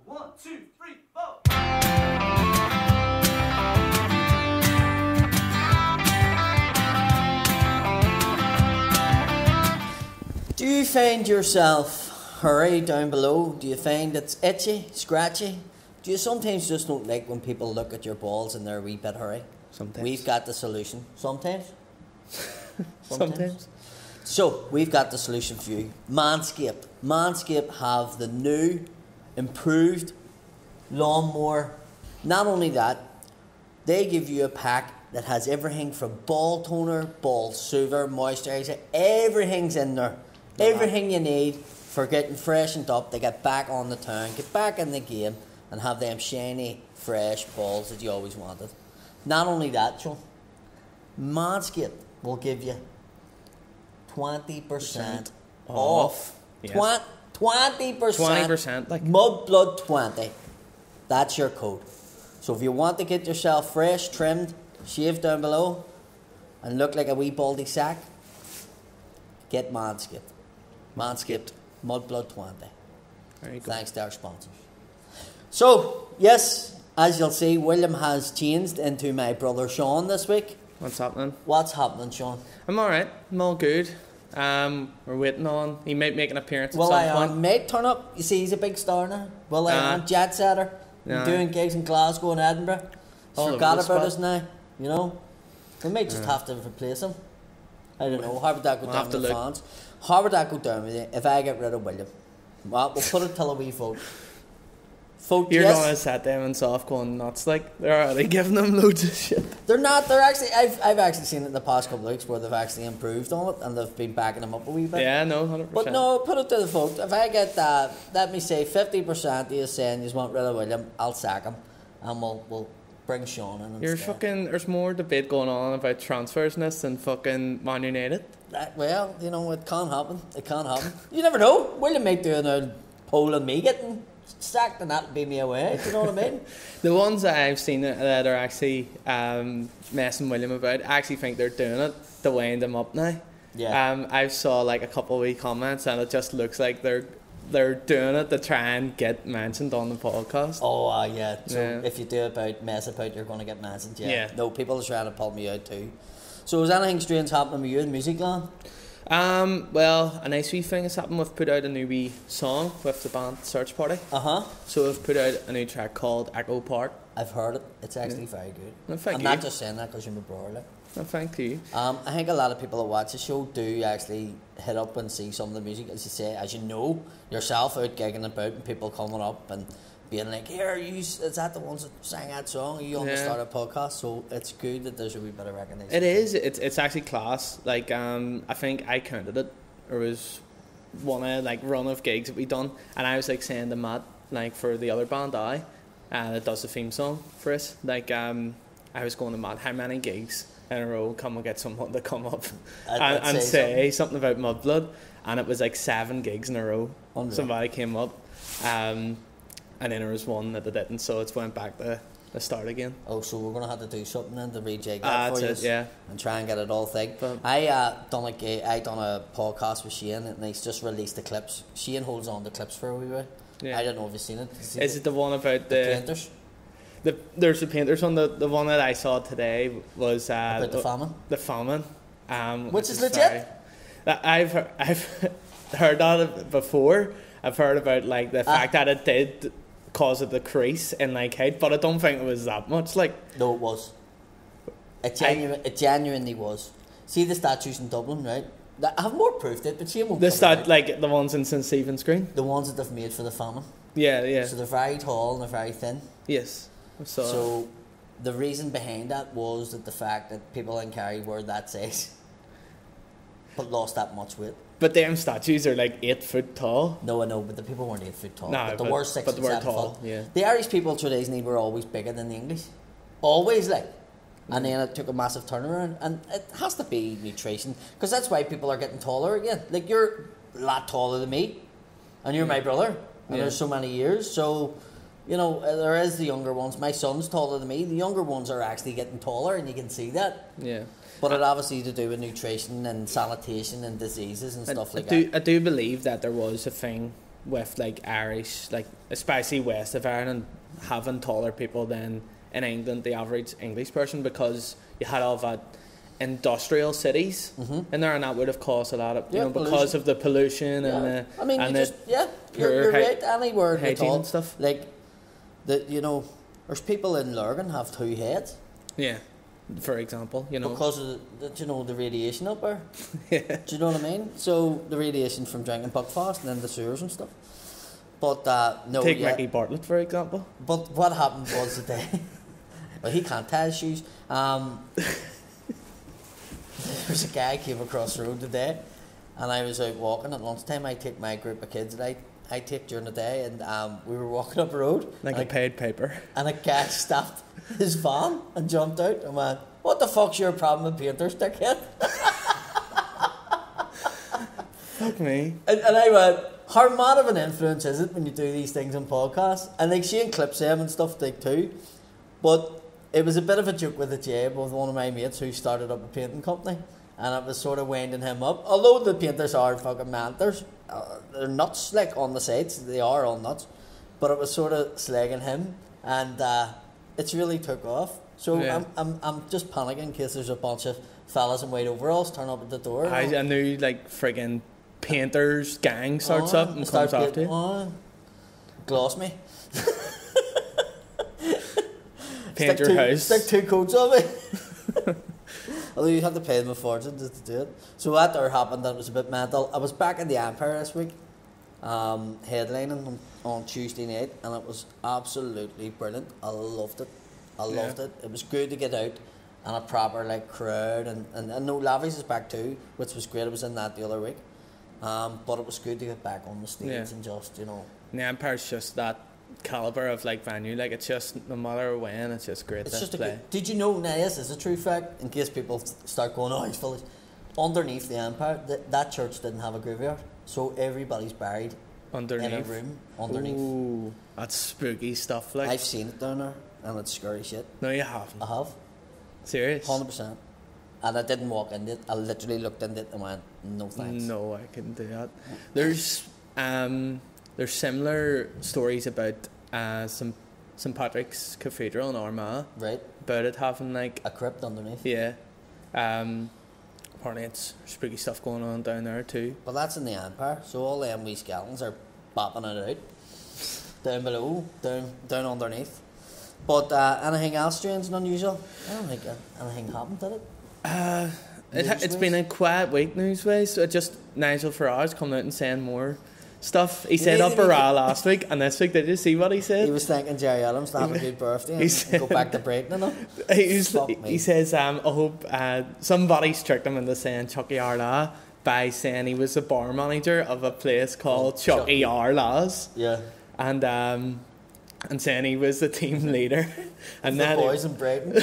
1, 2, 3, 4. Do you find yourself hairy down below? Do you find it's itchy, scratchy? Do you sometimes just don't like when people look at your balls and they're a wee bit hairy? Sometimes. We've got the solution. Sometimes? Sometimes. So, we've got the solution for you. Manscaped. Manscaped have the new, improved lawnmower. Not only that, they give you a pack that has everything from ball toner, ball soother, moisturiser. Everything's in there. Everything you need for getting freshened up to get back on the town, get back in the game, and have them shiny, fresh balls that you always wanted. Not only that, Sean, Manscaped will give you 20% off. Yes. 20%. 20%. Like Mudblood 20. That's your code. So if you want to get yourself fresh, trimmed, shaved down below, and look like a wee baldy sack, get Manscaped. Manscaped Mudblood 20. There you go. Thanks to our sponsors. So, yes, as you'll see, William has changed into my brother Sean this week. What's happening? What's happening, Sean? I'm alright. I'm all good. We're waiting on. He might make an appearance at Will some I point. on mate turn up? You see, he's a big star now. Will I on jet setter? Nah. Doing gigs in Glasgow and Edinburgh. All over Forgot the about spot. us now. You know, we might just have to replace him. I don't know. How would that go We'll down have with to the look. fans? How would that go down with you if I get rid of William? Well, we'll put it till a wee vote. Vote You're yes. gonna set them and soft going nuts. Like they're already giving them loads of shit. They're not. They're actually. I've actually seen it in the past couple of weeks where they've actually improved on it and they've been backing them up a wee bit. Yeah, no, 100%. But no, put it to the vote. If I get that, let me say 50% of you saying you want rid of William, I'll sack him, and we'll bring Sean in. You're instead. fucking. There's more debate going on about transfers in this than fucking Man United. Well, you know, it can't happen. It can't happen. You never know. William might do an old poll of me getting sacked, and that'll be me away. Do you know what I mean? The ones that I've seen that are actually messing William about, I actually think they're doing it to wind him up now. Yeah. I saw like a couple of wee comments, and it just looks like they're doing it to try and get mentioned on the podcast. Oh, yeah. So Yeah. if you do mess about, you're going to get mentioned. Yeah. Yeah. No, people are trying to pull me out too. So is anything strange happening with you in music land? Well, a nice wee thing has happened. We've put out a new wee song with the band Search Party. So we've put out a new track called Echo Park. I've heard it. It's actually very good. Well, thank I'm you. not just saying that because you're my brother. Like. Well, thank you. I think a lot of people that watch the show do actually hit up and see some of the music, as you say, as you know yourself, out gigging about and people coming up and being like, here, is that the ones that sang that song? Are you on the start of a podcast? So it's good that there's a wee bit of recognition. It is. It's actually class. Like I think I counted it. There was one run of gigs that we done, and I was like saying to Matt, like for the other band, that does the theme song for us. Like I was going to Matt, how many gigs in a row can we get someone to come up and say something about Mudblood? And it was like 7 gigs in a row. Unreal. Somebody came up, and then there was one that they didn't, so it's went back to the start again. Oh, so we're going to have to do something then to rejig that for you. That's it, yeah. And try and get it all thing. But I done a podcast with Shane and he's just released the clips. Shane holds on the clips for a wee bit. Yeah. I don't know if you've seen it. Is it the one about the painters? There's the painters one. The one that I saw today was About the famine? The famine. Which is legit? I've heard that before. I've heard about like the fact that it did cause a decrease in like height, but I don't think it was that much. Like no, it was. It genuinely was. See the statues in Dublin, right? I have more proof that, but Shane won't. Like the ones in St Stephen's Green. The ones that they've made for the famine. Yeah. So they're very tall and they're very thin. Yes. So the reason behind that was that the fact that people in Kerry were that size, but lost that much weight. But them statues are like 8 foot tall. No, I know, but the people weren't 8 foot tall. No, but they were 6 but and they were 7 tall, foot. yeah. The Irish people traditionally were always bigger than the English. Always, like. And then it took a massive turnaround. And it has to be nutrition. Because that's why people are getting taller again. Like, you're a lot taller than me. And you're my brother. And there's so many years. So, you know, there is the younger ones. My son's taller than me. The younger ones are actually getting taller, and you can see that. Yeah. But it obviously to do with nutrition and sanitation and diseases and stuff like that. I do believe that there was a thing with like Irish, like especially west of Ireland, having taller people than in England, the average English person, because you had all that industrial cities in there, and that would have caused a lot of, you know, because of the pollution and the, I mean, and you're right. Any word at all and stuff. Like you know, there's people in Lurgan have 2 heads. Yeah, for example, you know, because of the radiation up there. Yeah. Do you know what I mean? So the radiation from drinking Buckfast and then the sewers and stuff. But no, take Mickey Bartlett for example. But what happened was the day. Well, he can't tie his shoes. There's a guy came across the road today, and I was out walking at lunchtime. I take my group of kids that I take during the day, and we were walking up the road. Like a paid paper. And a guy stopped his van and jumped out and went, "What the fuck's your problem with painters, dickhead?" Fuck me. And I went, how mad of an influence is it when you do these things on podcasts? And like seeing clips of him and stuff like too. But it was a bit of a joke with the Jab with one of my mates who started up a painting company, and it was sort of winding him up. Although the painters are fucking mentors, they're nuts like on the sites, they are all nuts. But it was sort of slagging him, and it's really took off. So yeah. I'm just panicking in case there's a bunch of fellas in white overalls turn up at the door. I knew like friggin' painters gang starts up and comes after you. Gloss me. Paint your house. Stick 2 coats on me. Although you have to pay them a fortune just to do it. So that there happened, that was a bit mental. I was back in the Empire this week, headlining on Tuesday night, and it was absolutely brilliant. I loved it. It was good to get out and a proper like crowd, and I know Lavies is back too, which was great. I was in that the other week. But it was good to get back on the stage and just, you know. The Empire's just that caliber of like venue, like it's just no matter when, it's just great. It's just play. Did you know, now this is a true fact, in case people start going, oh, he's full of... Underneath the Empire, that church didn't have a graveyard, so everybody's buried underneath in a room underneath. Ooh, that's spooky stuff. Like I've seen it down there, and it's scary shit. No, you haven't. I have. Serious? 100%. And I didn't walk into it. I literally looked into it and went, no thanks. No, I couldn't do that. There's similar stories about St Patrick's Cathedral in Armagh. Right. About it having like a crypt underneath. Yeah. Apparently it's spooky stuff going on down there too. But that's in the Empire, so all them wee skeletons are bopping it out. Down below, down underneath. But anything else strange and unusual? I don't think anything happened, did it? It's been a quiet week newsways. So just Nigel Farage coming out and saying more stuff. He said up Barra last week, and this week, did you see what he said? He was thanking Jerry Adams to have a good birthday and go back to Brighton and all. He says, I hope somebody's tricked him into saying Chucky Arla by saying he was a bar manager of a place called Chucky Arla's. Yeah. And saying he was the team leader. And the boys in Brighton.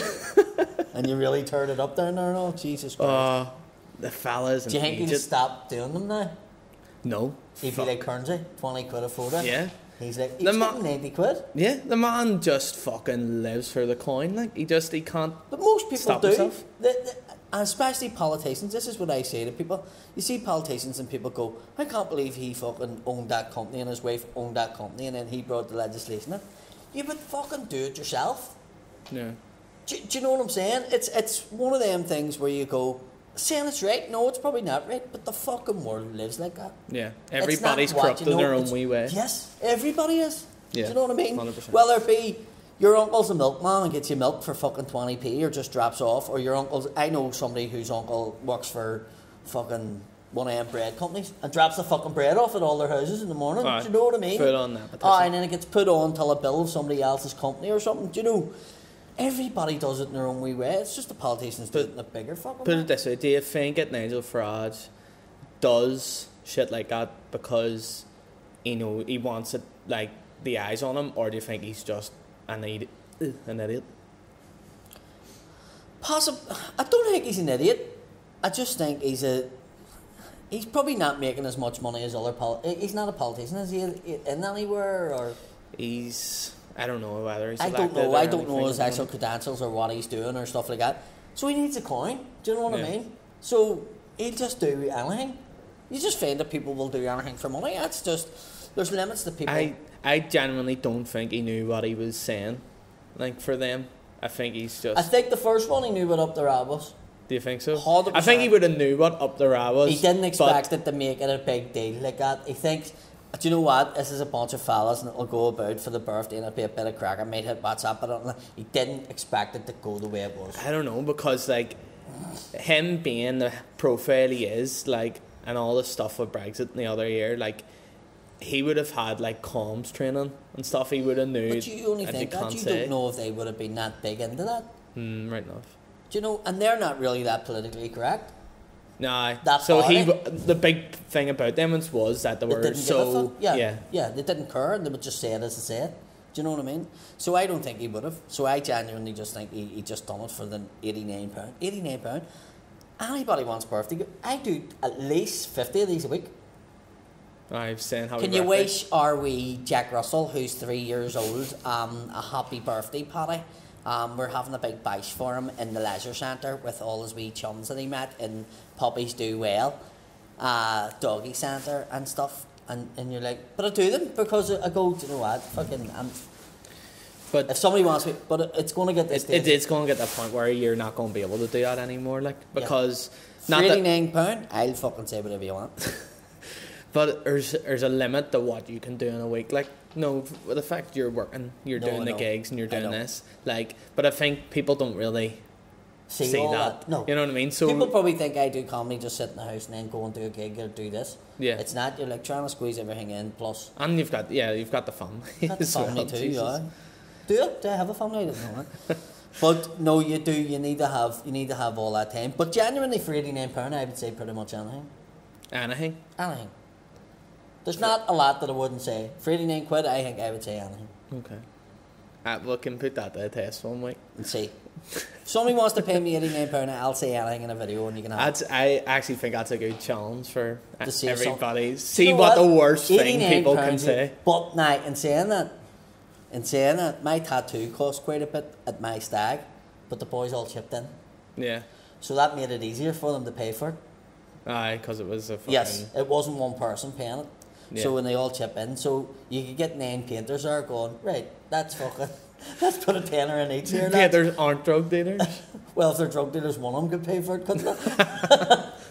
And you really turned it up down there and all? Jesus Christ. The fellas in Do you think Egypt. he'll stop doing them now? No. He'd be like Kernsey, 20 quid a photo. Yeah. He's like, he's getting 90 quid. Yeah, the man just fucking lives for the coin. Like, he can't. But most people stop do. Himself. And especially politicians. This is what I say to people. You see politicians and people go, I can't believe he fucking owned that company and his wife owned that company and then he brought the legislation in. You would fucking do it yourself. Yeah. Do you know what I'm saying? It's one of them things where you go, saying it's right, no, it's probably not right, but the fucking world lives like that. Yeah, everybody's corrupt in their own wee way. Yes, everybody is. Yeah, do you know what I mean? 100%. Whether it be your uncle's a milkman and gets you milk for fucking 20p or just drops off, or your uncle's... I know somebody whose uncle works for fucking one of them bread companies and drops the fucking bread off at all their houses in the morning. Do you know what I mean? Put on that. And then it gets put on till a bill of somebody else's company or something. Do you know... Everybody does it in their own wee way. It's just the politicians do it in a bigger fucking way. Put it this way, do you think that Nigel Farage does shit like that because, you know, he wants it, like, the eyes on him, or do you think he's just an idiot? I don't think he's an idiot. I just think he's probably not making as much money as other he's not a politician, is he in anywhere, or... I don't know whether he's I don't know his actual credentials or what he's doing or stuff like that. So he needs a coin. Do you know what I mean? So he'll just do anything. You just find that people will do anything for money. That's just There's limits to people. I genuinely don't think he knew what he was saying. Like, for them, I think he's just. I think the first one he knew what Up the Rat was. Do you think so? 100%. I think he would have knew what Up the Rat was. He didn't expect it to make it a big deal like that. He thinks, do you know what? This is a bunch of fellas and it'll go about for the birthday and it'll be a bit of crack. I might hit WhatsApp, but he didn't expect it to go the way it was. I don't know, because like him being the profile he is, like, and all the stuff with Brexit in the other year, like, he would have had like comms training and stuff. He would have knew. But you only think that. You don't know if they would have been that big into that. Right enough. Do you know? And they're not really that politically correct. No. That so party, the big thing about them was that they were so yeah, they didn't care and they would just say it as they say it. Do you know what I mean? So I don't think he would have. So I genuinely just think he just done it for the £89. £89. Anybody wants birthday gift? I do at least 50 of these a week. I've seen how. Can you wish our wee Jack Russell, who's 3 years old, a happy birthday, Paddy? We're having a big bash for him in the leisure centre with all his wee chums that he met in Puppies Do Well, doggy centre and stuff. And you're like, but I do them because I go, do you know what, fucking, but if somebody wants me, but it's going to get this stage. It's going to get that point where you're not going to be able to do that anymore, like, because... Yeah. £89, I'll fucking say whatever you want. But there's a limit to what you can do in a week. Like, no, the fact you're working, you're doing the gigs and you're doing this. Like, but I think people don't really see that. No. You know what I mean? So people probably think I do comedy, just sit in the house and then go and do a gig or do this. Yeah. It's not. You're like trying to squeeze everything in, plus... And you've got the family. Got the family too, yeah. Do you? Do I have a family? I don't know that. But no, you do. You need to have all that time. But genuinely, for £89, I would say pretty much anything. Anything? Anything. There's not a lot that I wouldn't say. For £89, I think I would say anything. Okay. We can put that to a test one week. And see. If somebody wants to pay me £89, I'll say anything in a video and you can have it. I actually think that's a good challenge for everybody. See you know what the worst thing people can say. But now, in saying that, my tattoo cost quite a bit at my stag, but the boys all chipped in. Yeah. So that made it easier for them to pay for it. Aye, because it was a fucking... Yes, it wasn't one person paying it. Yeah. So when they all chip in, so you could get 9 painters there going, right, that's fucking, let's put a tenner in each here. Painters aren't drug dealers? Well, if they're drug dealers, one of them could pay for it, couldn't they?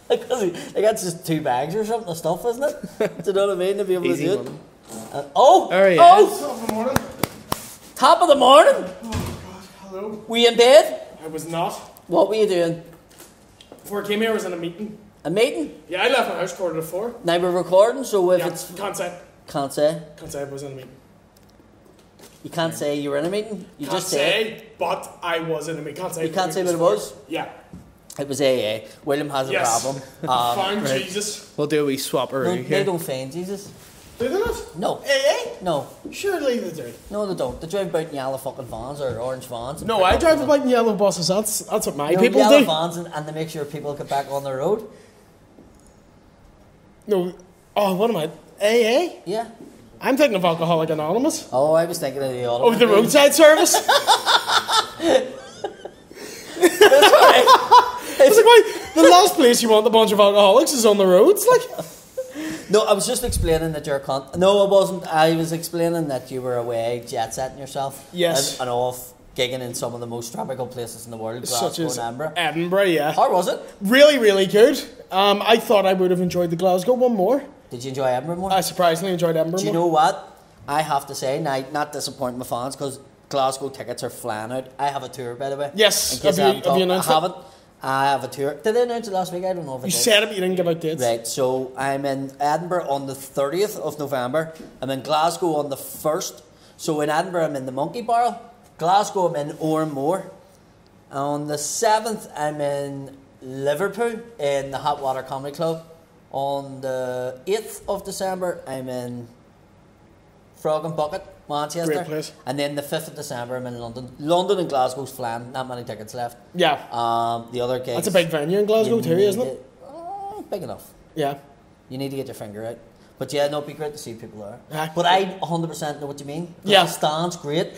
Because that's just 2 bags or something of stuff, isn't it? Do you know what I mean? To be able Easy to do it. Oh, yeah. Top of the morning. Top of the morning? Oh, God, hello. Were you in bed? I was not. What were you doing? Before I came here, I was in a meeting. A meeting? Yeah, I left my house 4:45. Now we're recording, so if Yeah, it's... can't say. Can't say. Can't say I was in a meeting. You can't say you were in a meeting? You Can't just say, but I was in a meeting. Can't say. You can't say what it was? Yeah. It was AA. William has a Yes. problem. Found right. Jesus. We'll do a wee swapperoo No, here. they don't find Jesus. Do they not? No. AA? No. Surely they do. No, they don't. They drive about in yellow fucking vans or orange vans. and No, pick I up drive people. about in yellow buses. That's what my No, people yellow do. vans and they make sure people get back on the road. No. Oh, what am I? AA? Yeah. I'm thinking of Alcoholic Anonymous. Oh, I was thinking of the other Oh, one. the roadside service. That's right. It's like, why? The last place you want a bunch of alcoholics is on the roads. Like, No, I was just explaining that you're No, I wasn't. I was explaining that you were away jet-setting yourself. Yes. And off gigging in some of the most tropical places in the world, such Glasgow as and Edinburgh. Edinburgh, yeah. How was it? Really, really good. I thought I would have enjoyed the Glasgow one more. Did you enjoy Edinburgh more? I surprisingly enjoyed Edinburgh Do you more. know what? I have to say, now, not disappointing my fans, because Glasgow tickets are flying out. I have a tour, by the way. Yes. In case Have you announced I it? haven't. I have a tour. Did they announce it last week? I don't know if You did. said it, but you didn't give out dates. Right, so I'm in Edinburgh on the 30th of November. I'm in Glasgow on the 1st. So in Edinburgh, I'm in the Monkey Barrel. Glasgow, I'm in Oranmore. On the 7th, I'm in Liverpool in the Hot Water Comedy Club. On the 8th of December, I'm in Frog and Bucket, Manchester. Great place. And then the 5th of December, I'm in London. London and Glasgow's flying. Not many tickets left. Yeah. The other gigs... That's a big venue in Glasgow too, isn't it? Big enough. Yeah. You need to get your finger out. But yeah, no, it'd be great to see people there. Aye. But I 100% know what you mean. Yeah. The stand's great.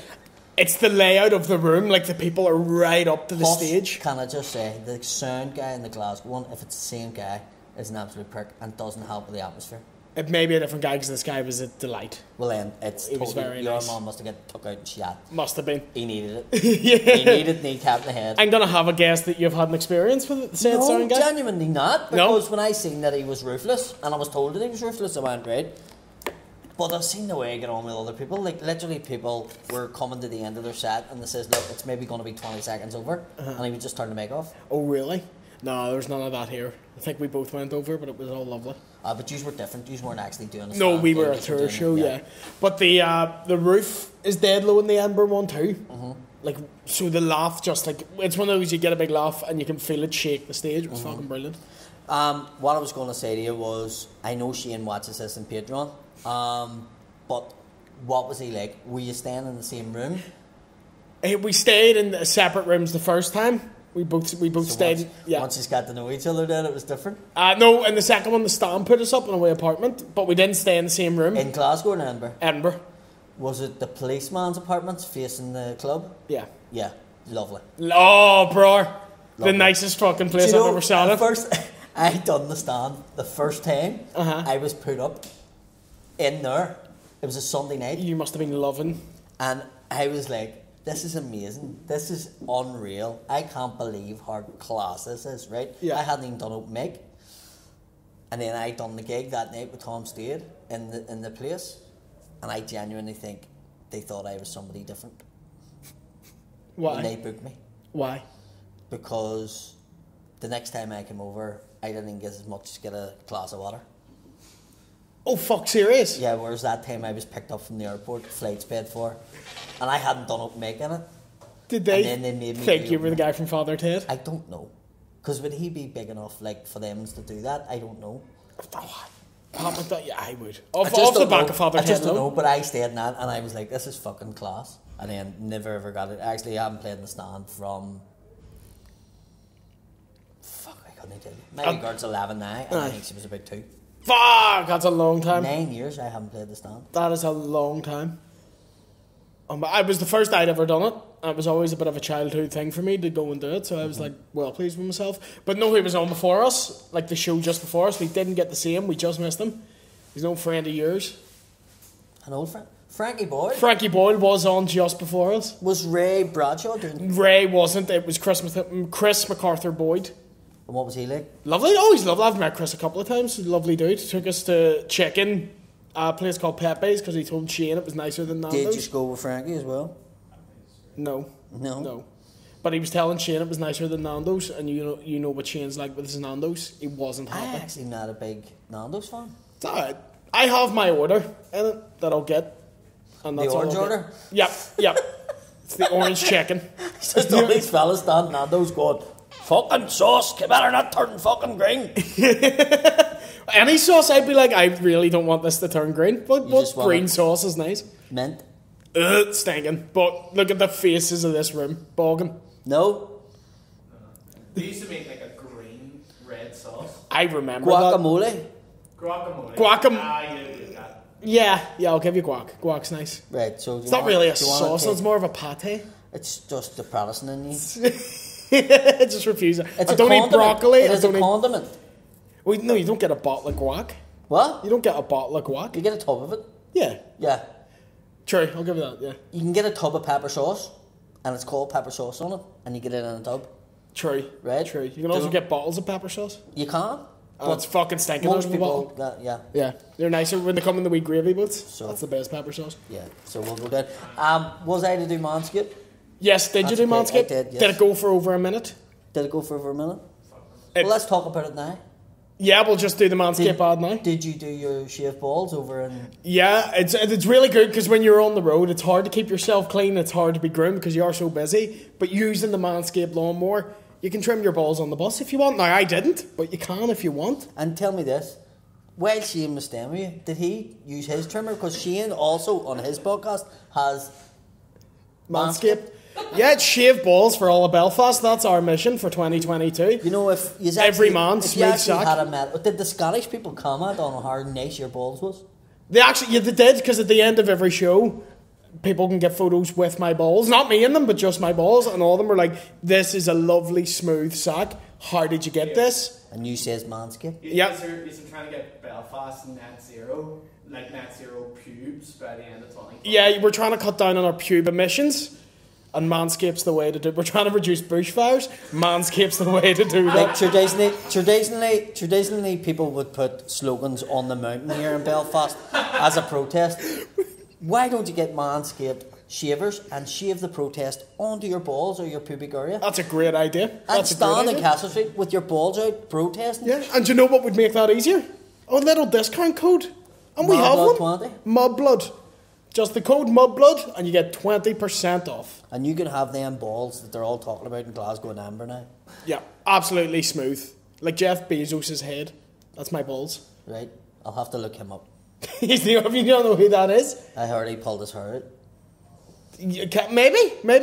It's the layout of the room, like the people are right up to the Plus, stage. Can I just say, the sound guy in the Glasgow one, if it's the same guy, is an absolute prick and doesn't help with the atmosphere. It may be a different guy because this guy was a delight. Well, then it's He was totally, very your nice. mum must have got took out and shot. Must have been. He needed it. Yeah. He needed kneecap in the head. I'm gonna have a guess that you've had an experience with the said No, sound guy. genuinely not. No? Because when I seen that he was ruthless, and I was told that he was ruthless, I went, right. But I've seen the way he get on with other people. Like, literally, people were coming to the end of their set, and they says, look, it's maybe going to be 20 seconds over, and he would just turn the mic off. Oh really? No, there's none of that here. I think we both went over, but it was all lovely. But yous were different. Yous weren't actually doing a No, stand, we were a yous tour doing show, it, yeah. But the roof is dead low in the Edinburgh one too. Like, so the laugh just like, it's one of those you get a big laugh and you can feel it shake the stage. It was fucking brilliant. What I was going to say to you was, I know Shane watches this in Patreon, but what was he like? Were you staying in the same room? We stayed in separate rooms the first time. We both stayed. Once you got to know each other, then it was different. No, in the second one, the Stan put us up in a wee apartment, but we didn't stay in the same room. In Glasgow or Edinburgh? Edinburgh. Was it the policeman's apartments facing the club? Yeah. Yeah, lovely. Oh, bro. The Lovely. nicest fucking place Do you I've know, ever sat at in. first, I done the stand the first time. I was put up in there. It was a Sunday night, You must have been loving. and I was like, "This is amazing. This is unreal. I can't believe how class this is." Right? Yeah. I hadn't even done open mic, and then I done the gig that night with Tom Stade in the place, and I genuinely think they thought I was somebody different when they Why? booked me. Why? Because the next time I came over, I didn't even get as much as get a glass of water. Oh, fuck, serious? Yeah, whereas that time I was picked up from the airport, flights paid for, and I hadn't done open mic in it. Did they, And then they made me think do you were the open guy from Father Ted? I don't know. Because would he be big enough like for them to do that? I don't know. Pat McDonald, yeah, I would. I Off just the don't back know. of Father I Ted, just don't no? know, but I stayed in that and I was like, this is fucking class. And then never ever got it. Actually, I haven't played in the stand from... Fuck, I couldn't tell you. My girl's 11 now, and I think she was about 2. Fuck, that's a long time. 9 years I haven't played the stand. That is a long time. I was the first I'd ever done it. It was always a bit of a childhood thing for me to go and do it, so I was like, well pleased with myself. But no, he was on before us, like the show just before us. We didn't get to see him, we just missed him. He's no friend of yours. An old friend. Frankie Boyd. Frankie Boyle was on just before us. Was Ray Bradshaw doing... Ray wasn't, it was Chris MacArthur Boyd. And what was he like? Lovely, oh he's lovely. I've met Chris a couple of times, lovely dude. Took us to chicken, a place called Pepe's because he told Shane it was nicer than Nando's. Did you go with Frankie as well? No. No. No. But he was telling Shane it was nicer than Nando's, and you know what Shane's like with his Nando's. He wasn't I'm happy. actually not a big Nando's fan. It's alright. I have my order in it that I'll get. And that's The all orange I'll get. order? Yep. It's the orange chicken. It's just all these fellas standing Nando's going, fucking sauce, you better not turn fucking green. Any sauce, I'd be like, I really don't want this to turn green. But just want green it- sauce is nice. Mint? Stinking. But look at the faces of this room. Bogging. No? They used to make like a green red sauce. I remember that. Guacamole? Guacamole. Ah, you did that. Yeah, I'll give you guac. Guac's nice. Right, so... It's not really a sauce, it's more of a pate. It's just the Protestant in you. Just refuse it. It's I a don't eat condiment. broccoli. It I is a don't eat... condiment. Wait, no, you don't get a bottle of guac. What? You don't get a bottle of guac. You get a tub of it. Yeah. Yeah. True, I'll give you that, yeah. You can get a tub of pepper sauce, and it's called pepper sauce on it, and you get it in a tub. True. Right. True. You can also Don't- get bottles of pepper sauce. You can. Oh, it's fucking stinking. Most Most people. people... yeah. Yeah. They're nicer when they come in the wee gravy boats. So- That's the best pepper sauce. Yeah, so we'll go down. Was I to do Manscaped? Yes, did That's you do okay, Manscaped? I did, yes. Did it go for over a minute? Did it go for over a minute? It- Well, let's talk about it now. Yeah, we'll just do the Manscaped ad now. Did you do your shave balls over in... Yeah, it's really good because when you're on the road, it's hard to keep yourself clean. It's hard to be groomed because you are so busy. But using the Manscaped lawnmower, you can trim your balls on the bus if you want. Now, I didn't, but you can if you want. And tell me this, while Shane was staying with you, did he use his trimmer? Because Shane also, on his podcast, has... Manscaped. Yeah, it's shave balls for all of Belfast. That's our mission for 2022. You know, if you Every man, if you smooth actually sack. had a medal... Did the Scottish people comment on how nice your balls was? They actually, yeah, they did, because at the end of every show, people can get photos with my balls. Not me in them, but just my balls. And all of them were like, this is a lovely, smooth sack. How did you get this? And you says Manscaped. Yeah. He's trying to get Belfast net zero pubes by the end of 2020. Yeah, we're trying to cut down on our pube emissions, and Manscaped's the way to do it. We're trying to reduce bushfires. Manscaped's the way to do Like that. traditionally, people would put slogans on the mountain here in Belfast as a protest. Why don't you get Manscaped shavers and shave the protest onto your balls or your pubic area? That's a great idea. And stand in Castle Street with your balls out protesting. Yeah, and do you know what would make that easier? A little discount code. And we have Mudblood one. 20. Mudblood. Just the code Mudblood, and you get 20% off. And you can have them balls that they're all talking about in Glasgow and Amber now. Yeah, absolutely smooth. Like Jeff Bezos' head. That's my balls. Right? I'll have to look him up. You don't know who that is? I heard he pulled his hair out. Maybe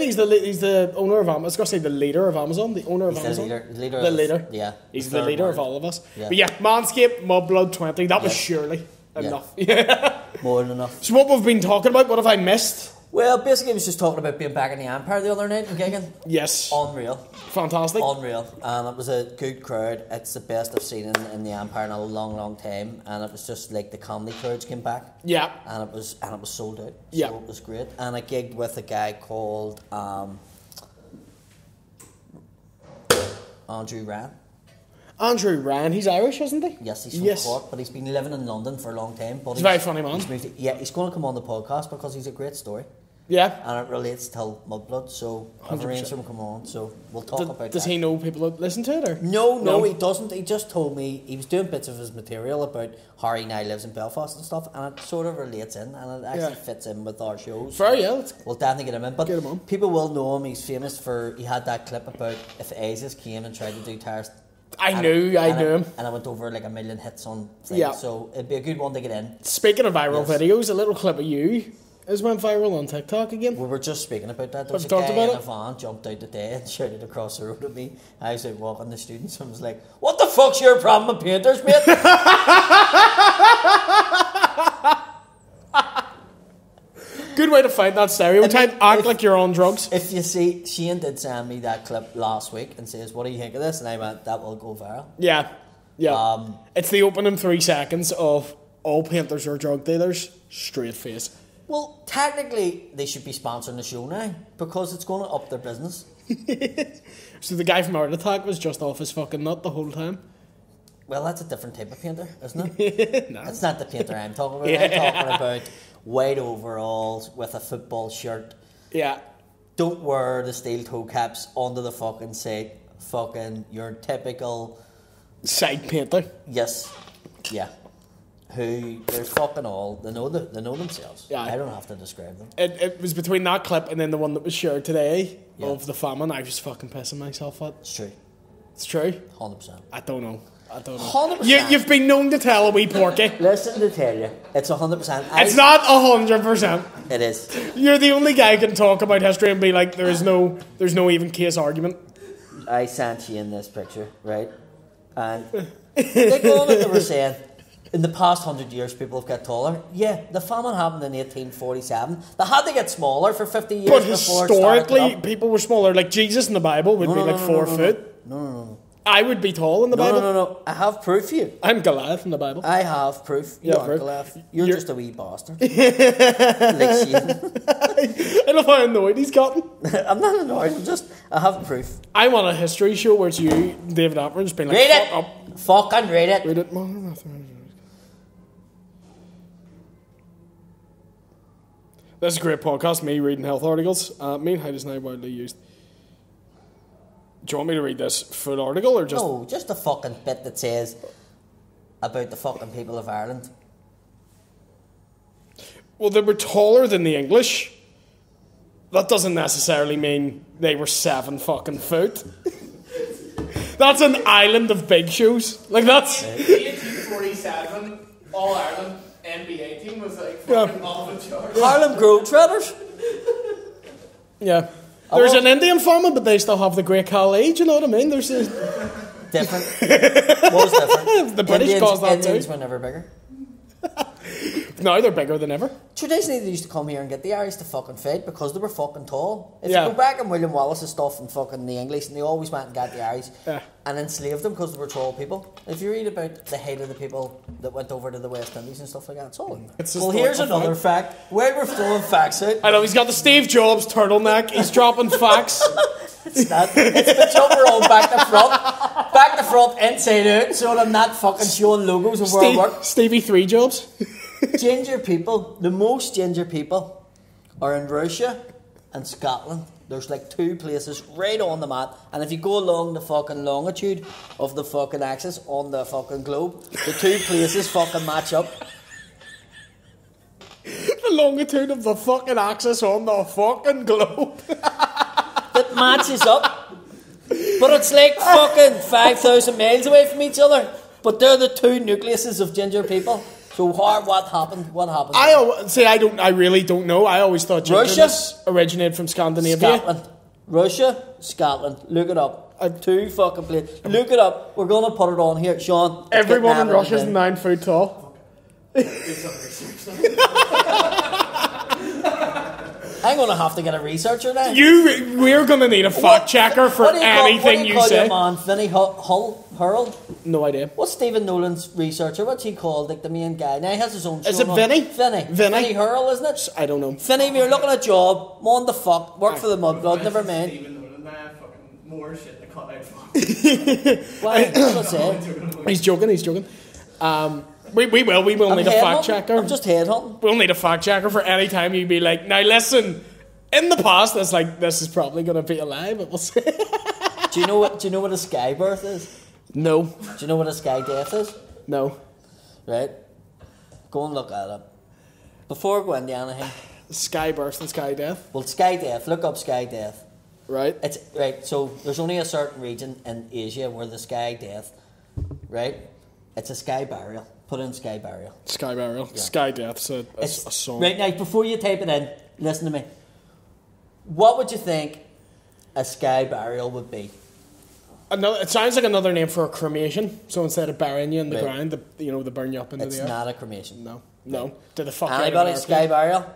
he's the owner of Amazon. I was going to say the leader of Amazon. The owner of Amazon. The leader. Yeah. He's the leader of all of us. Yeah. But yeah, Manscaped, Mudblood 20. That was surely enough. Yeah. More than enough. So what we've been talking about, what have I missed? Well, basically, I was just talking about being back in the Empire the other night and gigging. Yes. Unreal. Fantastic. Unreal. And it was a good crowd. It's the best I've seen in the Empire in a long, long time. And it was just like the comedy crowds came back. Yeah. And it was sold out. Yeah. So it was great. And I gigged with a guy called Andrew Ryan. Andrew Ryan, he's Irish, isn't he? Yes, he's from Cork, but he's been living in London for a long time. But he's a very funny man. He's going to come on the podcast because he's a great story. Yeah. And it relates to Mudblood, so I've arranged for him to come on, so we'll talk about that. Does he know people that listen to it? Or? No, he doesn't. He just told me he was doing bits of his material about how he now lives in Belfast and stuff, and it sort of relates in, and it actually fits in with our shows. Fair, yeah. We'll definitely get him in. But get him on. People will know him. He's famous for, he had that clip about if ISIS came and tried to do terrorist. I knew him. And I went over like 1 million hits on things, yeah. So it'd be a good one to get in. Speaking of viral videos, a little clip of you has went viral on TikTok again. We were just speaking about that. There was a talked guy about in a van jumped out the day and shouted across the road at me. I was out walking the students and was like, "What the fuck's your problem with painters, mate?" Good way to fight that stereotype. Act like you're on drugs. If you see, Shane did send me that clip last week and says, "What do you think of this?" And I went, "That will go viral." Yeah. It's the opening 3 seconds of all painters are drug dealers. Straight face. Well, technically, they should be sponsoring the show now because it's going to up their business. So the guy from Art Attack was just off his fucking nut the whole time. Well, that's a different type of painter, isn't it? No. That's not the painter I'm talking about. I'm talking about white overalls with a football shirt. Yeah. Don't wear the steel toe caps onto the fucking set. Fucking your typical side painter. Yes. Yeah. Who they're fucking all they know themselves. Yeah. I don't have to describe them. It was between that clip and then the one that was shared today of the famine. I was fucking pissing myself at. It's true. It's true. 100%. I don't know. 100%. You've been known to tell a wee porky. Listen to tell you, it's 100%. It's not 100%. It is. You're the only guy who can talk about history and be like, there's no even case argument. I sent you in this picture, right? And they go on what they were saying. In the past 100 years, people have got taller. Yeah, the famine happened in 1847. They had to get smaller for 50 years. But historically, people were smaller. Like Jesus in the Bible would be 4 foot. No. I would be tall in the Bible. No. I have proof for you. I'm Goliath in the Bible. I have proof. You are Goliath. You're just a wee bastard. Like I love how annoyed he's gotten. I'm not annoyed. I have proof. I want a history show where it's you, David Attenborough's been like, read it. Fuck up. Fucking read it. Read it. This is a great podcast, me reading health articles. Main height is now widely used. Do you want me to read this full article or just... No, just the fucking bit that says about the fucking people of Ireland. Well, they were taller than the English. That doesn't necessarily mean they were 7 fucking foot. That's an island of big shoes. Like, that's... 1847, All Ireland NBA team was like fucking off the charts. Harlem Globetrotters. Yeah. There's an Indian family, but they still have the Great Khali. Do you know what I mean? There's a... Different. What was different? The British caused that Indians too. were never bigger. now they're bigger than ever. Traditionally, they used to come here and get the Irish to fucking fight because they were fucking tall. If Yeah. you go back in William Wallace's stuff and fucking the English, and they always went and got the Irish Yeah. and enslaved them because they were tall people. If you read about the height of the people that went over to the West Indies and stuff like that, it's all in there. It's just Well, here's like a another fact. While we're throwing facts out, I know, he's got the Steve Jobs turtleneck, he's dropping facts. it's not. It's the jumper on back to front, inside out, so I'm not fucking showing logos of where I work. Stevie 3 Jobs. Ginger people, the most ginger people are in Russia and Scotland. There's like 2 places right on the map, and if you go along the fucking longitude of the fucking axis on the fucking globe, the 2 places fucking match up. The longitude of the fucking axis on the fucking globe. That matches up. But it's like fucking 5,000 miles away from each other. But they're the 2 nucleuses of ginger people. So what happened? What happened? I really don't know. I always thought gingerness originated from Scandinavia. Scotland. Russia, Scotland. Look it up. 2 fucking places. Look it up. We're going to put it on here. Sean. Everyone in Russia is 9 foot tall. I'm going to have to get a researcher now. We're going to need a fact checker for anything you say. What do you call your man? Vinny Hurl? No idea. What's Stephen Nolan's researcher? What's he called? Like the main guy. Now he has his own show. Is it Vinny? Vinny Hurl, isn't it? I don't know. Vinny, if you're looking at a job, on the fuck, work for the Mudblood, never mind. Stephen Nolan, fucking more shit to cut out for. Why? What's that? He's joking. We will need a fact checker. I'm just headhunting. We'll need a fact checker for any time you be like, now listen, in the past, it's like, this is probably going to be a lie, but we'll see. Do you know what a sky birth is? No. Do you know what a sky death is? No. Right? Go and look at it. Before we go into anything. Sky birth and sky death. Well, sky death. Look up sky death. Right. It's right. So there's only a certain region in Asia where the sky death, right? It's a sky burial. Put in sky burial. Sky burial. Yeah. Sky death's a song. Right now, before you type it in, listen to me. What would you think a sky burial would be? It sounds like another name for a cremation. So instead of burying you in the ground, they burn you up into the air. It's not a cremation. No. Did the fuck out of Anybody America? sky burial?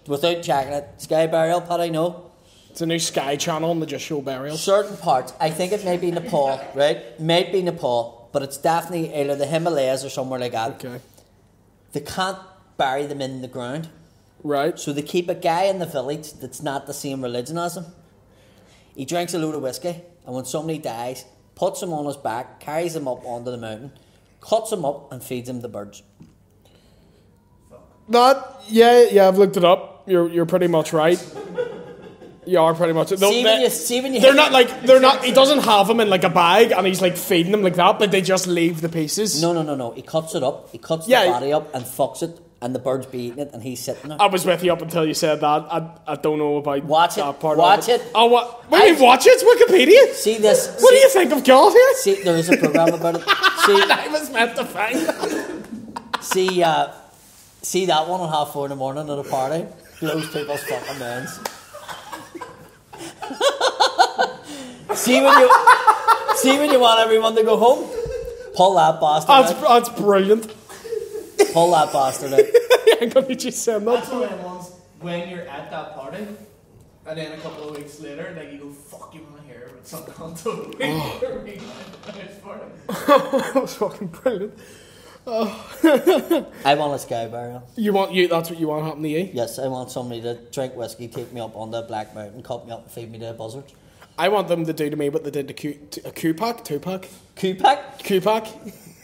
Without checking it, sky burial, Paddy, no. It's a new Sky channel and they just show burials. Certain parts, I think it may be Nepal, right? Might be Nepal, but it's definitely either the Himalayas or somewhere like that. Okay. They can't bury them in the ground. Right. So they keep a guy in the village that's not the same religion as him. He drinks a load of whiskey, and when somebody dies, puts him on his back, carries him up onto the mountain, cuts him up, and feeds him the birds. Yeah, I've looked it up. You're pretty much right. You are pretty much. See when you they're not. He doesn't have them in like a bag, and he's like feeding them like that. But they just leave the pieces. No. He cuts it up. He cuts the body up and fucks it, and the birds be eating it, and he's sitting there. I was with you up until you said that. I don't know about that part. Watch it. Oh, what? Wait, watch it. It's Wikipedia. See this. What do you think of God here? See, there is a program about it. I was meant to find that. See that one at 4:30 in the morning at a party? Blows people's fucking minds. See when you want everyone to go home? Pull that bastard out. That's brilliant. Pull that bastard out. I'm gonna just send that. That's what I want. When you're at that party, and then a couple of weeks later, like you go, fuck, you want to hear about something on the That was fucking brilliant. I want a sky burial. That's what you want to happen to you? Yes, I want somebody to drink whiskey, take me up on the Black Mountain, cut me up and feed me to a buzzard. I want them to do to me what they did to Q-Pack. Q-Pack? Q-Pack.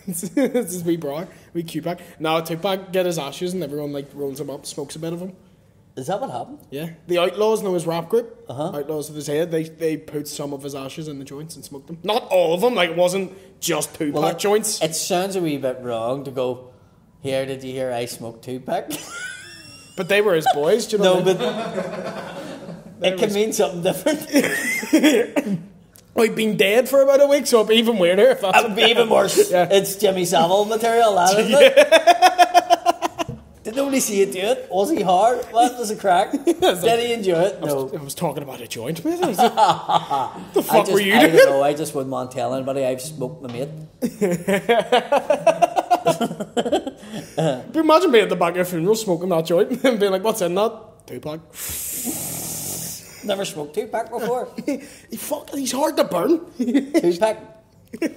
This is wee bra. Wee Q-Pack. Now Tupac get his ashes and everyone like rolls him up, smokes a bit of him. Is that what happened? Yeah. The Outlaws know his rap group. Uh-huh. Outlaws of his head. They put some of his ashes in the joints and smoked them. Not all of them. Like it wasn't just Tupac joints. It sounds a wee bit wrong to go, here, did you hear I smoked Tupac? But they were his boys, do you know? No, but it can mean something different. Well, he'd been dead for about a week, so it'd be even weirder if that's... It would be even worse. Yeah. It's Jimmy Savile material, that, isn't it? Did nobody see it do it? Was he hard? What was a crack? Did he enjoy it? No. I was talking about a joint, mate. The fuck were you I doing? don't know. I just wouldn't want to tell anybody I've smoked my mate. But imagine being at the back of a funeral smoking that joint and being like, what's in that? 2-pack. Never smoked 2-pack before. He's hard to burn. 2-pack.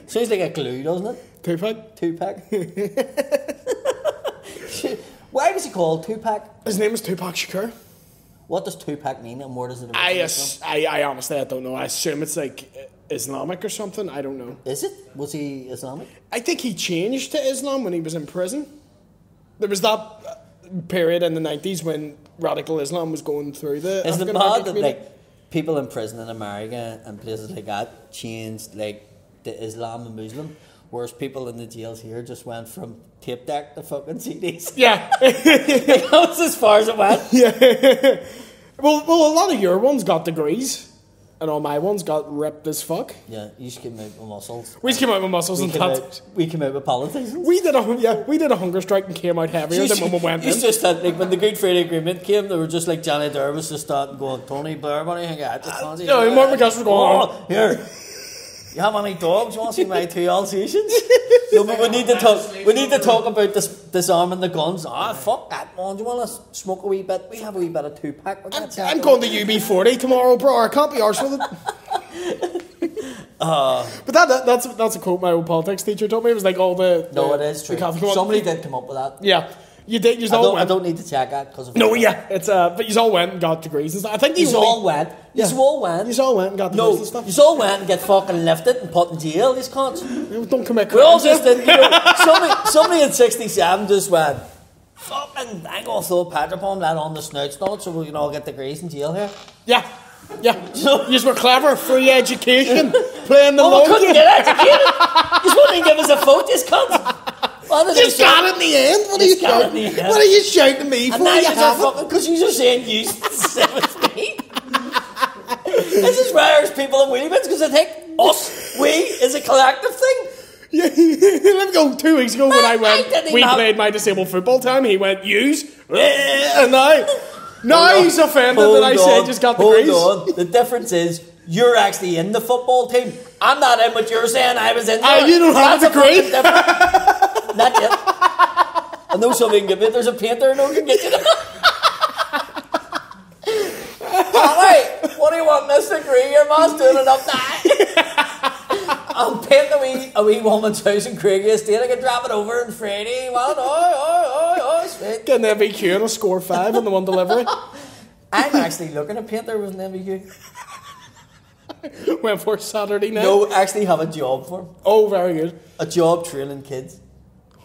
Sounds like a glue, doesn't it? 2-pack. 2-pack. Why was he called 2-pack? His name is Tupac Shakur. What does 2-pack mean, and where does it I originate from? honestly, I don't know. I assume it's like Islamic or something. I don't know. Is it? Was he Islamic? I think he changed to Islam when he was in prison. There was that period in the 90s when radical Islam was going through the Isn't it African mad American that community. like people in prison in America and places like that changed like to Islam and Muslim, whereas people in the jails here just went from tape deck to fucking CDs. Yeah. That was as far as it went. Yeah. Well, a lot of your ones got degrees, and all my ones got ripped as fuck. Yeah, you just came out with muscles. We just came out with muscles and tats. We came out with politicians. We did a hunger strike and came out heavier than when we went in. It's just that like when the Good Friday Agreement came, they were just like Johnny Durr was just starting going, Tony Blair, what do you think of that? No, Mark McGuss was going, oh, here. You have any dogs? You want to see my 2 Alsatians? No, but we need to talk about disarming the guns. Fuck that, man. Do you want to smoke a wee bit? We have a wee bit of 2-pack. I'm going to UB40 tomorrow, bro. I can't be arsed with it. But that's a quote my old politics teacher told me. It was like all the it is true. Catholic Somebody did come up with that. Yeah. You did. You I don't need to check that because no, yeah, it's but you all went and got degrees and stuff. I think you all went. You all went. You all went and got degrees and stuff. You all went and get fucking lifted and put in jail. These cunts. Don't commit We all crimes. just did. You know, somebody in '67 just went. Fucking, I'm gonna throw a patch bomb that on the snouts, not so we can all get degrees in jail here. Yeah. You were clever. Free education. Playing the long we couldn't game. get educated. You wouldn't give us a vote, this cunt. You got it in the end. What are you shouting at me for? And now you're fucking because you're saying you 17. This is why there's people in wheelie bins because they think us, we, is a collective thing. Yeah, let me go 2 weeks ago when I went. We played my disabled football time. He went use, and now he's offended that I said just got degrees. Hold on. The difference is you're actually in the football team. I'm not in what you're saying. I was in there. You don't have a degree. Not yet. I know somebody can give it. There's a painter who can get you that. Alright, what do you want this degree? Your man's doing enough now. I'm painting a wee woman's house in Craigie Estate. I can drop it over in Friday. Sweet. Get an MVQ and a score 5 on the one delivery. I'm actually looking at painter with an MVQ. Went for Saturday night. No, actually have a job for him. Oh, very good. A job training kids.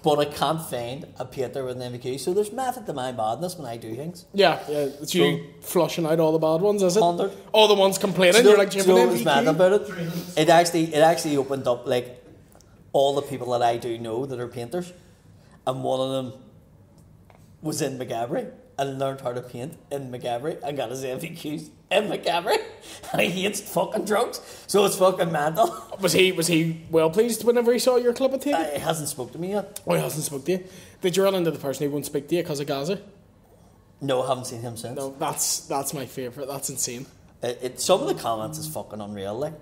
But I can't find a painter with an MVQ. So there's method to my madness when I do things. Yeah, it's you flushing out all the bad ones, is it? 100. All the ones complaining. You're like, do you have an what's mad MVQ? about it? It actually opened up like all the people that I do know that are painters, and one of them was in McGabry and learned how to paint in McGabry and got his MVQs in McGabry, and he hates fucking drugs, so it's fucking mental. Was he well pleased whenever he saw your clip of tape? He hasn't spoke to me yet. Oh, he hasn't spoke to you. Did you run into the person who won't speak to you because of Gaza? No, I haven't seen him since. No, that's my favourite. That's insane. Some of the comments is fucking unreal. Like,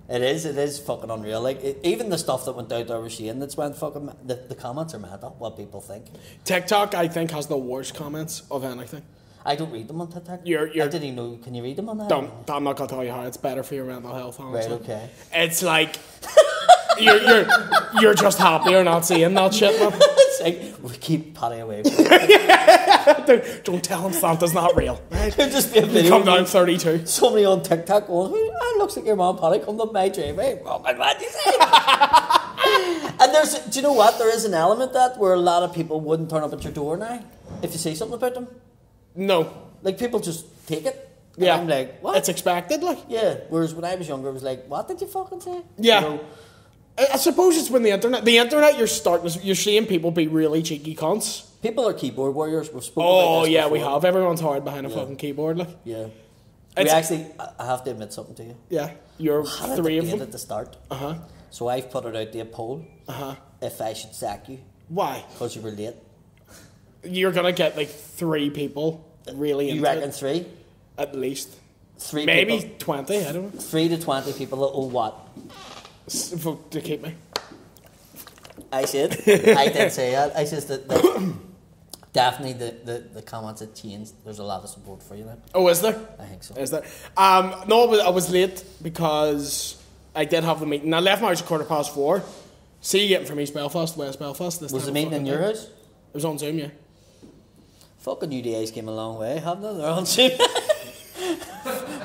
it is fucking unreal. Like, even the stuff that went out there with Shane, that's went fucking. The comments are mad at what people think. TikTok, I think, has the worst comments of anything. I don't read them on TikTok. I didn't even know. Can you read them on that? I'm not gonna tell you how. It's better for your mental health. Honestly. Right. Okay. It's like you're just happier not seeing that shit, man. It's like we keep Paddy away. From it. Don't tell him Santa's not real. Right? It'll just be a video. Come down 32. Somebody on TikTok going, "It looks like your mom Paddy come up my driveway." Fucking what you say? And do you know what? There is an element that where a lot of people wouldn't turn up at your door now if you say something about them. No. Like, people just take it. And Yeah. I'm like, what? It's expected, like. Yeah. Whereas when I was younger, it was like, what did you fucking say? Yeah. You know, I suppose it's when the internet, you're seeing people be really cheeky cunts. people are keyboard warriors. We've spoken Oh, about this yeah, before. we have. Everyone's hard behind a fucking keyboard, like. Yeah. It's- I have to admit something to you. Yeah. You're Had a 3 of debate them. at the start. Uh-huh. So I've put it out to a poll Uh-huh. if I should sack you Why? because you were late. You're gonna get like 3 people really You into reckon it. 3? At least. 3 Maybe people. 20, I don't know. 3 to 20 people that will what? Vote to keep me. I did say that. I says that definitely the comments had changed. There's a lot of support for you now. Oh, is there? I think so. Is there? No, I was late because I did have the meeting. I left my house at 4:15. See you getting from East Belfast, West Belfast. Was the meeting in your house? It was on Zoom, yeah. Fucking UDAs came a long way, haven't they? They're on Zoom.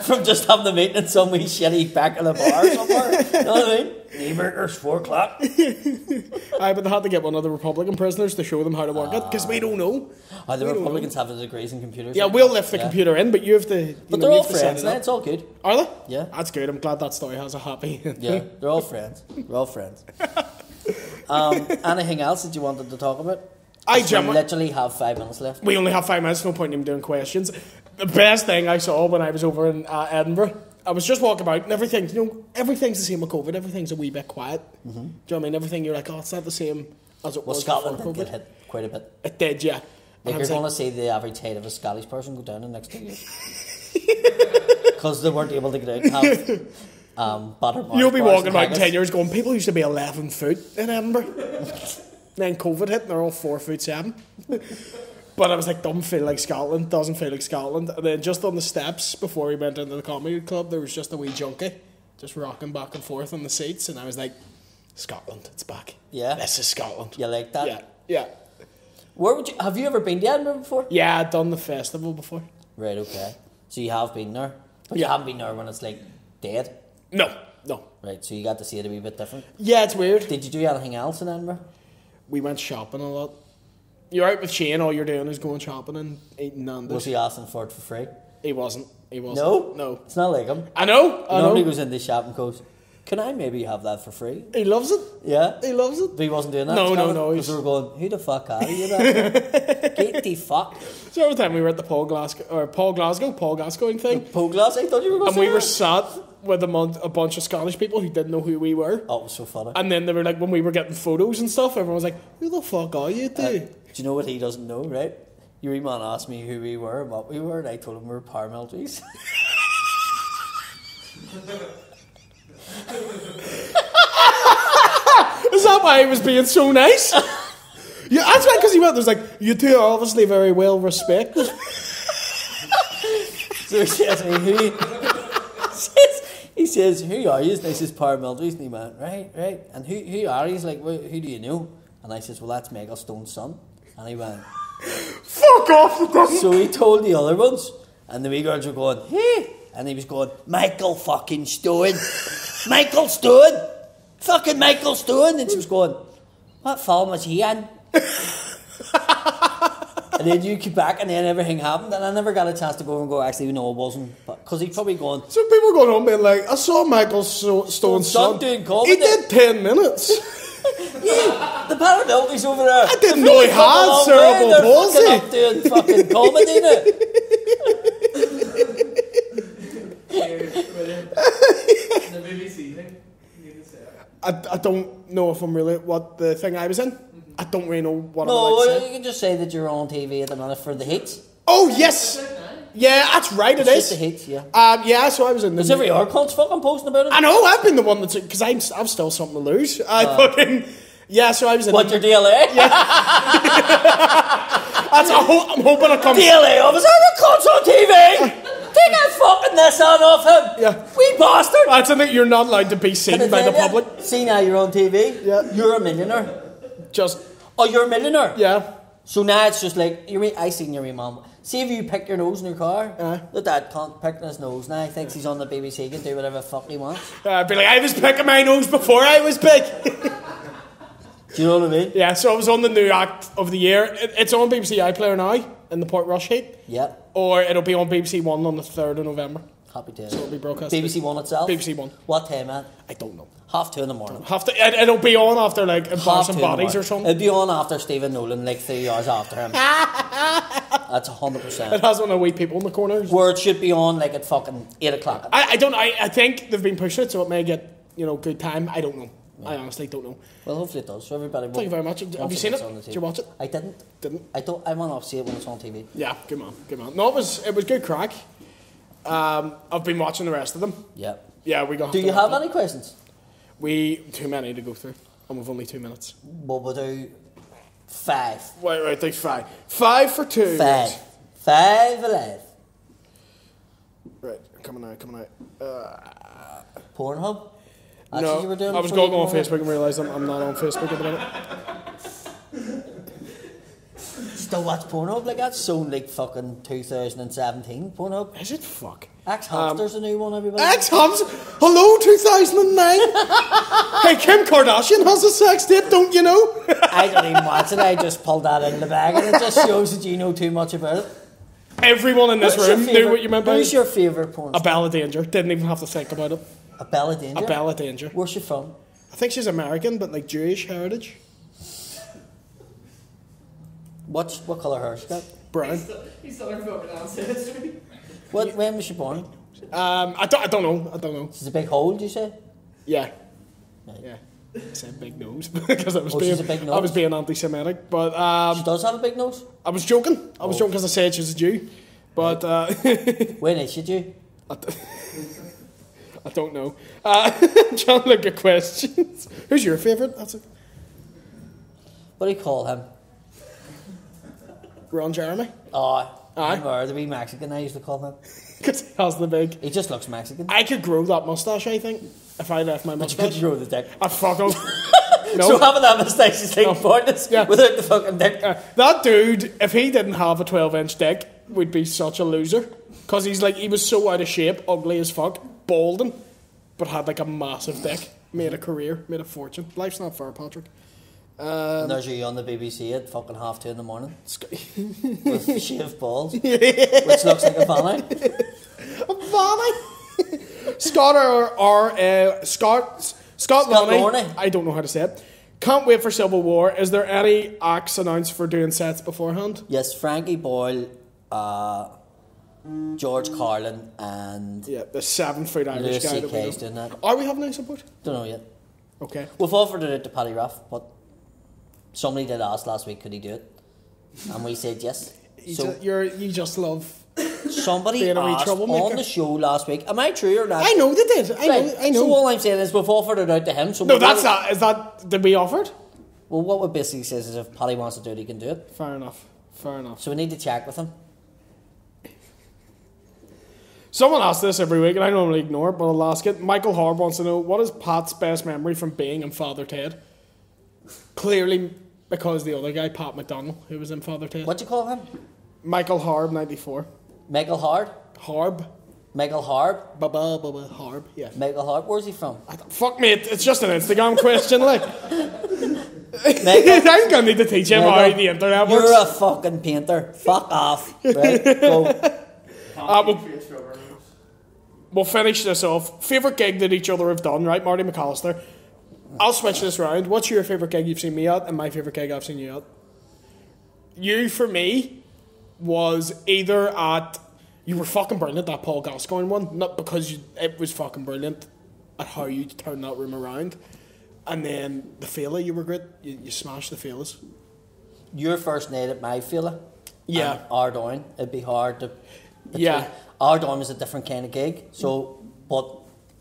From just having the meeting in some wee shitty back of the bar somewhere. You know what I mean? Neighbours, 4 o'clock. But they had to get one of the Republican prisoners to show them how to work it, because we don't know. The Republicans have the degrees in computers. Yeah, we'll lift the computer in, but you have to... But they're all friends now, it's all good. Are they? Yeah. That's good, I'm glad that story has a happy ending. Yeah, they're all friends. We're all friends. Anything else that you wanted to talk about? We literally have 5 minutes left. We only have 5 minutes, no point in doing questions. The best thing I saw when I was over in Edinburgh, I was just walking about and everything, everything's the same with COVID, everything's a wee bit quiet. Do you know what I mean? Everything, you're like, oh, it's not the same as it was Scotland before did COVID. get hit quite a bit. It did, yeah. Like you're going to see the average height of a Scottish person go down in the next 2 years. Because they weren't able to get out and have butter bars. You'll be walking about in 10 years going, people used to be 11 foot in Edinburgh. Then COVID hit and they're all 4'7". But I was like, doesn't feel like Scotland, doesn't feel like Scotland. And then just on the steps before we went into the comedy club, there was just a wee junkie just rocking back and forth on the seats. And I was like, Scotland, it's back. Yeah. This is Scotland. You like that? Yeah, yeah. Have you ever been to Edinburgh before? Yeah, I'd done the festival before. Right, okay. So you have been there? But you haven't been there when it's like dead? No. Right, so you got to see it a wee bit different? Yeah, it's weird. Did you do anything else in Edinburgh? We went shopping a lot. You're out with Shane, all you're doing is going shopping and eating Nando's. Was he asking for it for free? He wasn't. No? No. It's not like him. I know. He normally goes into the shop and goes, can I maybe have that for free? He loves it. Yeah? He loves it. But he wasn't doing that? No. Because we were going, who the fuck are you? Get the fuck. So every time we were at the Paul Gascoigne thing. Paul Glasgow? I thought you were going to And we were sat with a bunch of Scottish people who didn't know who we were. Oh, it was so funny. And then they were like, when we were getting photos and stuff, everyone was like, who the fuck are you, dude? Do you know what he doesn't know, right? Your wee man asked me who we were and what we were, and I told him we were paramilitaries. Is that why he was being so nice? Yeah, that's right, because he went, there's like, you two are obviously very well respected. So he says, he says, who are you? And I says, paramilitaries. And he went, right. And who are you? He's like, well, who do you know? And I says, well, that's Michael Stone's son. And he went, fuck off. So he told the other ones, and the wee girls were going, hey. And he was going, Michael fucking Stone. Michael Stone. Fucking Michael Stone. And she was going, what film was he in? And then you came back and then everything happened and I never got a chance to go and go, actually, no, it wasn't. Because he's probably going... So people were going home being like, I saw Michael Stone's son doing comedy. He did 10 minutes. Yeah, the paramilitaries over there. I didn't know he had cerebral palsy. They're fucking up doing fucking comedy now. The BBC thing. I don't know if I'm really... What the thing I was in? I don't really know what I'm No, allowed to say. you can just say that you're on TV at the minute for the hits. Oh, yes! Yeah, that's right, It's just the hits, yeah. Yeah, so I was in the... Because every other cunt's fucking posting about it. I know, I've been the one that's... Because I've still something to lose. Fucking... Yeah, so I was in... What, your DLA? Yeah. I'm hoping it comes... DLA officer, the cunt's on TV! Take that fucking this on off him! Yeah. We bastard! That's in it, you're not allowed to be seen by the public. See now you're on TV? Yeah. You're a millionaire. Just... Oh, you're a millionaire? Yeah. So now it's just like, I seen your wee mum. See if you pick your nose in your car. The dad can't pick his nose now. He thinks he's on the BBC, he can do whatever the fuck he wants. I'd be like, I was picking my nose before I was big. Do you know what I mean? Yeah, so I was on the new act of the year. It's on BBC iPlayer now, in the Port Rush heat. Yeah. Or it'll be on BBC One on the 3rd of November. Happy days. So it'll be broadcast. BBC One itself? BBC One. What time, man? I don't know. 2:30 in the morning. It'll be on after like Half Embarrassing 2 in the Bodies or morning. something. It'll be on after Stephen Nolan, like 3 hours after him. That's 100%. It has one of the wee people in the corners. Where it should be on like at fucking 8 o'clock. I think they've been pushing it so it may get, good time. I don't know. Yeah. I honestly don't know. Well, hopefully it does. So everybody. Thank you very much. Have you seen it? Did you watch it? I didn't. I want to see it when it's on TV. Yeah, good man. No, it was good crack. I've been watching the rest of them. Yeah. Yeah, we got. Do you have any questions? Too many to go through. And we've only 2 minutes. We'll do 5. Right, take 5. 5 for 2. 5. 5 alive. Right, coming out. Pornhub? No, You were doing I was before going you on were Facebook and realised I'm not on Facebook at the minute. Still watch Pornhub? Like, that's so like fucking 2017 Pornhub. Is it? Fuck. X-Hamster's a new one, everybody. X-Hamster? Hello, 2009? Hey, Kim Kardashian has a sex tape, don't you know? I don't even watch it. I just pulled that in the bag, and it just shows that you know too much about it. Everyone in this room knew what you meant by it. Who's your favourite porn A star? Bella Danger. Didn't even have to think about it. A Bella Danger? A Bella Danger. Where's she from? I think she's American, but like Jewish heritage. What colour hair she got? Brown. He's still our fucking ancestry. When was she born? I don't know. She's a big hole, do you say? Yeah. Right. Yeah. I said big nose because I was she's a big nose? I was being anti-Semitic, but She does have a big nose? I was joking. I was joking because I said she's a Jew, but When is she due? I don't know. Trying to look at questions. Who's your favourite? That's it. What do you call him? Ron Jeremy. Oh, Aye. remember the wee Mexican I used to call him? Because he has the big. He just looks Mexican. I could grow that mustache, I think, if I left my But you could mustache. grow the dick. I'd fuck him. No. So having that moustache is like No. pointless Yeah. without the fucking dick. That dude, if he didn't have a 12-inch dick, would be such a loser. Because he was so out of shape, ugly as fuck, balding, but had like a massive dick. Made a career, made a fortune. Life's not fair, Patrick. And there's you on the BBC at fucking 2:30 in the morning with shaved balls, which looks like a fanny. A fanny? Scott Loney. Loney. I don't know how to say it. Can't wait for Civil War. Is there any acts announced for doing sets beforehand? Yes, Frankie Boyle, George Carlin, and Yeah, the 7-foot Irish Louis guy. C.K. is doing that. Are we having any support? Don't know yet. Okay. We've offered it to Paddy Raff, but somebody did ask last week, could he do it? And we said yes. So You just love. somebody being a wee asked troublemaker. on the show last week. Am I true or not? I know they did. I know. So all I'm saying is we've offered it out to him. So No, that's that. Is that did we offer it? Well, what it basically says is if Paddy wants to do it, he can do it. Fair enough. So we need to check with him. Someone asks this every week, and I normally ignore it, but I'll ask it. Michael Harb wants to know, what is Pat's best memory from being in Father Ted? Clearly, because the other guy, Pat McDonnell, who was in Father Ted. What do you call him? Michael Harb, 94. Michael Hard? Harb? Michael Harb? Harb, yeah. Michael Hard? Where's he from? Fuck me, it's just an Instagram question, like. Michael, I'm going to need to teach him how the internet works. you're a fucking painter. Fuck off. Right, go. We'll finish this off. Favourite gig that each other have done, right? Marty McAllister. I'll switch this round. What's your favourite gig you've seen me at, and my favourite gig I've seen you at? You, for me, was either at... You were fucking brilliant, that Paul Gascoigne one. Not because it was fucking brilliant at how you turned that room around. And then the Fela, you were great. You smashed the Felas. Your first night at my fella. Yeah. And Ardoyne. It'd be hard to... Yeah. Ardoyne was a different kind of gig. So, but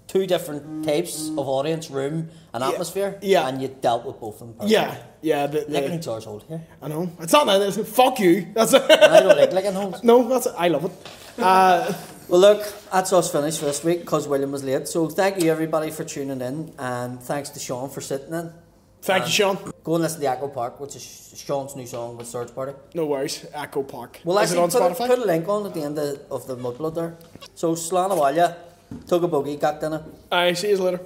two different types of audience, room and atmosphere. Yeah. And you dealt with both of them perfectly. Yeah. Licking George Holt here. I know. It's not that. It's fuck you. That's it. I don't like licking holes. No, that's it. I love it. Well, look, that's us finished for this week because William was late. So thank you everybody for tuning in, and thanks to Sean for sitting in. Thank you, Sean. Go and listen to Echo Park, which is Sean's new song with Search Party. No worries. Echo Park. We'll Is it actually on Spotify? put a link on at the end of the Mudblood there. So Slán Awalya, Tug a Boogie, got dinner. Aye, see you later.